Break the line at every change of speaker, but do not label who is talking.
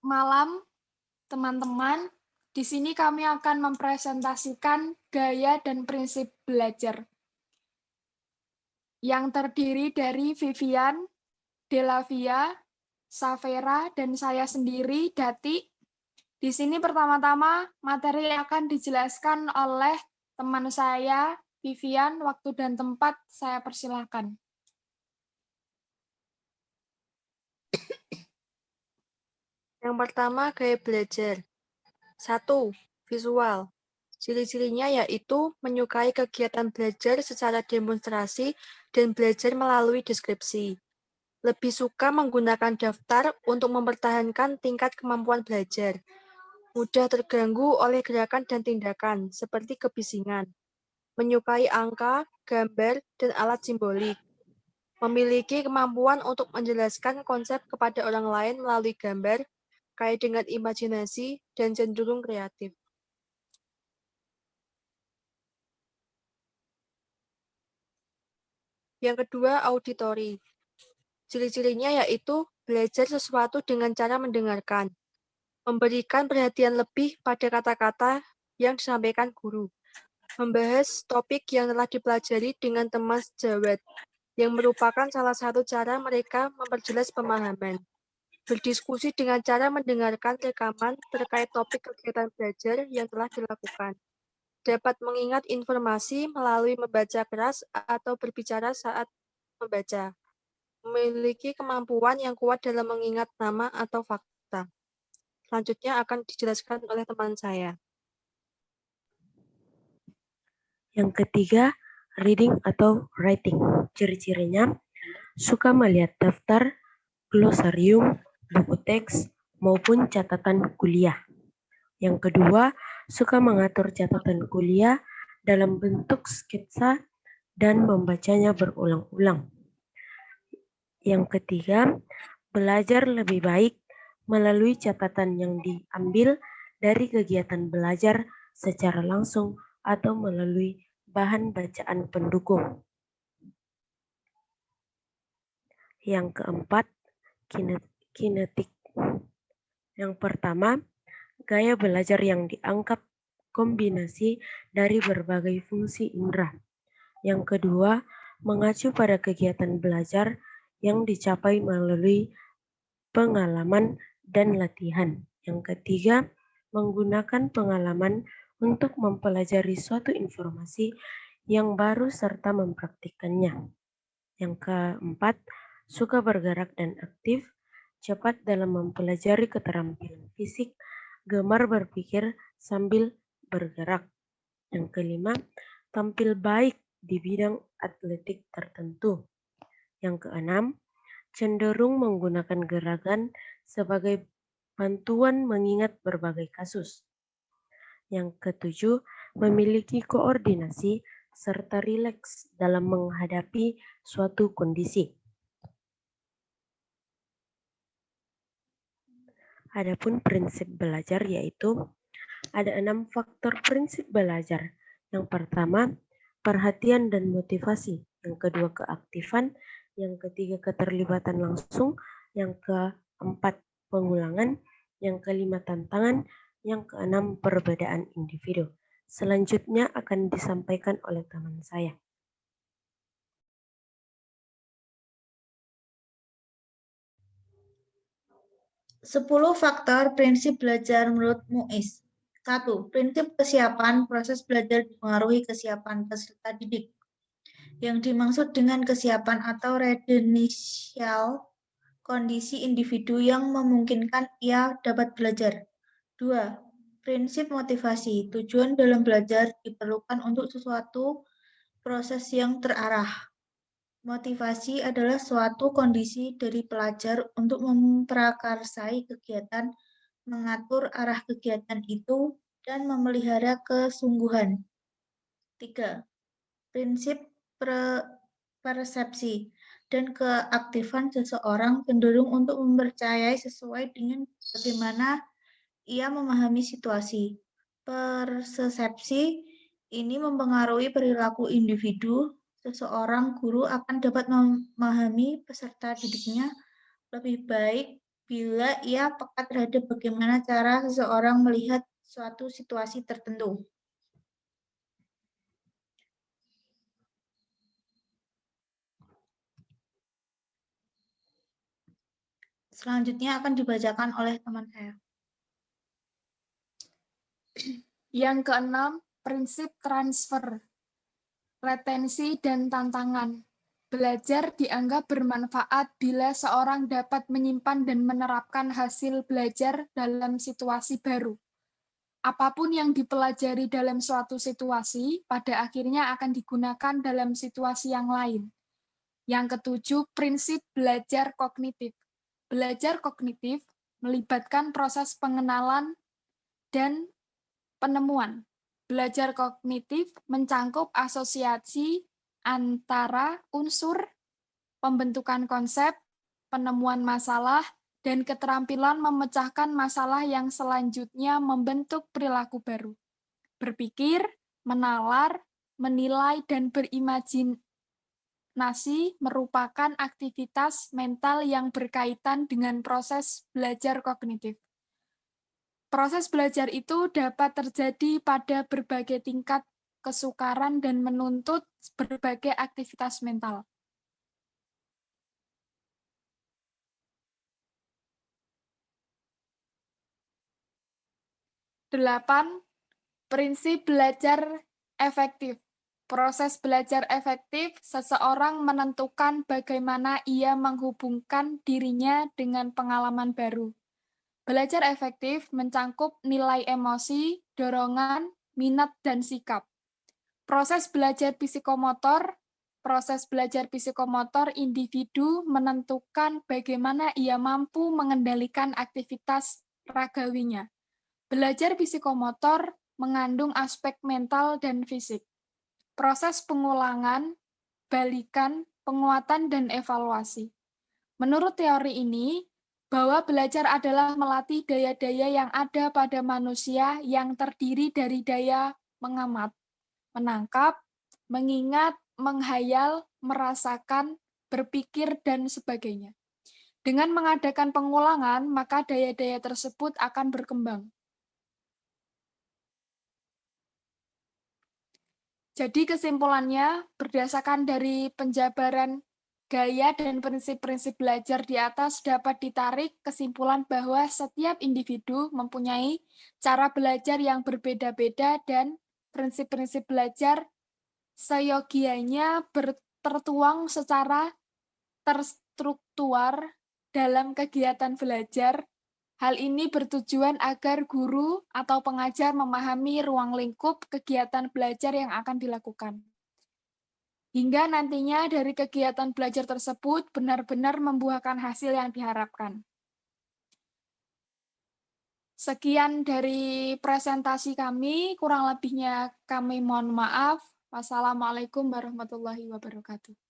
malam, teman-teman. Di sini kami akan mempresentasikan gaya dan prinsip belajar yang terdiri dari Vivian, Delavia, Savera, dan saya sendiri, Dati. Di sini pertama-tama materi akan dijelaskan oleh teman saya, Vivian. Waktu dan tempat saya persilahkan.
Yang pertama, gaya belajar. 1. Visual. Ciri-cirinya yaitu menyukai kegiatan belajar secara demonstrasi dan belajar melalui deskripsi. Lebih suka menggunakan daftar untuk mempertahankan tingkat kemampuan belajar. Mudah terganggu oleh gerakan dan tindakan, seperti kebisingan. Menyukai angka, gambar, dan alat simbolik. Memiliki kemampuan untuk menjelaskan konsep kepada orang lain melalui gambar, kaya dengan imajinasi, dan cenderung kreatif. Yang kedua, auditori. Ciri-cirinya yaitu belajar sesuatu dengan cara mendengarkan, memberikan perhatian lebih pada kata-kata yang disampaikan guru, membahas topik yang telah dipelajari dengan teman sejawat, yang merupakan salah satu cara mereka memperjelas pemahaman. Berdiskusi dengan cara mendengarkan rekaman terkait topik kegiatan belajar yang telah dilakukan. Dapat mengingat informasi melalui membaca keras atau berbicara saat membaca. Memiliki kemampuan yang kuat dalam mengingat nama atau fakta. Selanjutnya akan dijelaskan oleh teman saya.
Yang ketiga, reading atau writing. Ciri-cirinya, suka melihat daftar, glosarium, buku teks, maupun catatan kuliah. Yang kedua, suka mengatur catatan kuliah dalam bentuk sketsa dan membacanya berulang-ulang. Yang ketiga, belajar lebih baik melalui catatan yang diambil dari kegiatan belajar secara langsung atau melalui bahan bacaan pendukung. Yang keempat, kinetik. Yang pertama, gaya belajar yang dianggap kombinasi dari berbagai fungsi indera. Yang kedua, mengacu pada kegiatan belajar yang dicapai melalui pengalaman dan latihan. Yang ketiga, menggunakan pengalaman untuk mempelajari suatu informasi yang baru serta mempraktikkannya. Yang keempat, suka bergerak dan aktif, cepat dalam mempelajari keterampilan fisik, gemar berpikir sambil bergerak. Yang kelima, tampil baik di bidang atletik tertentu. Yang keenam, cenderung menggunakan gerakan sebagai bantuan mengingat berbagai kasus. Yang ketujuh, memiliki koordinasi serta rileks dalam menghadapi suatu kondisi. Adapun prinsip belajar yaitu ada 6 faktor prinsip belajar. Yang pertama, perhatian dan motivasi. Yang kedua, keaktifan. Yang ketiga, keterlibatan langsung. Yang keempat, pengulangan. Yang kelima, tantangan. Yang keenam, perbedaan individu. Selanjutnya akan disampaikan oleh teman saya.
Sepuluh faktor prinsip belajar menurut Muiz. 1. Prinsip kesiapan proses belajar dipengaruhi kesiapan peserta didik. Yang dimaksud dengan kesiapan atau readinessial kondisi individu yang memungkinkan ia dapat belajar. 2. Prinsip motivasi. Tujuan dalam belajar diperlukan untuk sesuatu proses yang terarah. Motivasi adalah suatu kondisi dari pelajar untuk memprakarsai kegiatan, mengatur arah kegiatan itu, dan memelihara kesungguhan. 3. Prinsip persepsi dan keaktifan seseorang cenderung untuk mempercayai sesuai dengan bagaimana ia memahami situasi. Persepsi ini mempengaruhi perilaku individu. Seseorang guru akan dapat memahami peserta didiknya lebih baik bila ia peka terhadap bagaimana cara seseorang melihat suatu situasi tertentu. Selanjutnya akan dibacakan oleh teman saya.
Yang keenam, prinsip transfer, retensi, dan tantangan. Belajar dianggap bermanfaat bila seorang dapat menyimpan dan menerapkan hasil belajar dalam situasi baru. Apapun yang dipelajari dalam suatu situasi, pada akhirnya akan digunakan dalam situasi yang lain. Yang ketujuh, prinsip belajar kognitif. Belajar kognitif melibatkan proses pengenalan dan penemuan. Belajar kognitif mencangkup asosiasi antara unsur, pembentukan konsep, penemuan masalah, dan keterampilan memecahkan masalah yang selanjutnya membentuk perilaku baru. Berpikir, menalar, menilai, dan berimajinasi merupakan aktivitas mental yang berkaitan dengan proses belajar kognitif. Proses belajar itu dapat terjadi pada berbagai tingkat kesukaran dan menuntut berbagai aktivitas mental. Delapan, prinsip belajar efektif. Proses belajar efektif, seseorang menentukan bagaimana ia menghubungkan dirinya dengan pengalaman baru. Belajar efektif mencangkup nilai emosi, dorongan, minat, dan sikap. Proses belajar psikomotor individu menentukan bagaimana ia mampu mengendalikan aktivitas ragawinya. Belajar psikomotor mengandung aspek mental dan fisik. Proses pengulangan, balikan, penguatan, dan evaluasi. Menurut teori ini, bahwa belajar adalah melatih daya-daya yang ada pada manusia yang terdiri dari daya mengamat, menangkap, mengingat, menghayal, merasakan, berpikir, dan sebagainya. Dengan mengadakan pengulangan, maka daya-daya tersebut akan berkembang. Jadi kesimpulannya, berdasarkan dari penjabaran gaya dan prinsip-prinsip belajar di atas dapat ditarik kesimpulan bahwa setiap individu mempunyai cara belajar yang berbeda-beda dan prinsip-prinsip belajar seyogianya tertuang secara terstruktur dalam kegiatan belajar. Hal ini bertujuan agar guru atau pengajar memahami ruang lingkup kegiatan belajar yang akan dilakukan. Hingga nantinya dari kegiatan belajar tersebut benar-benar membuahkan hasil yang diharapkan. Sekian dari presentasi kami, kurang lebihnya kami mohon maaf. Wassalamualaikum warahmatullahi wabarakatuh.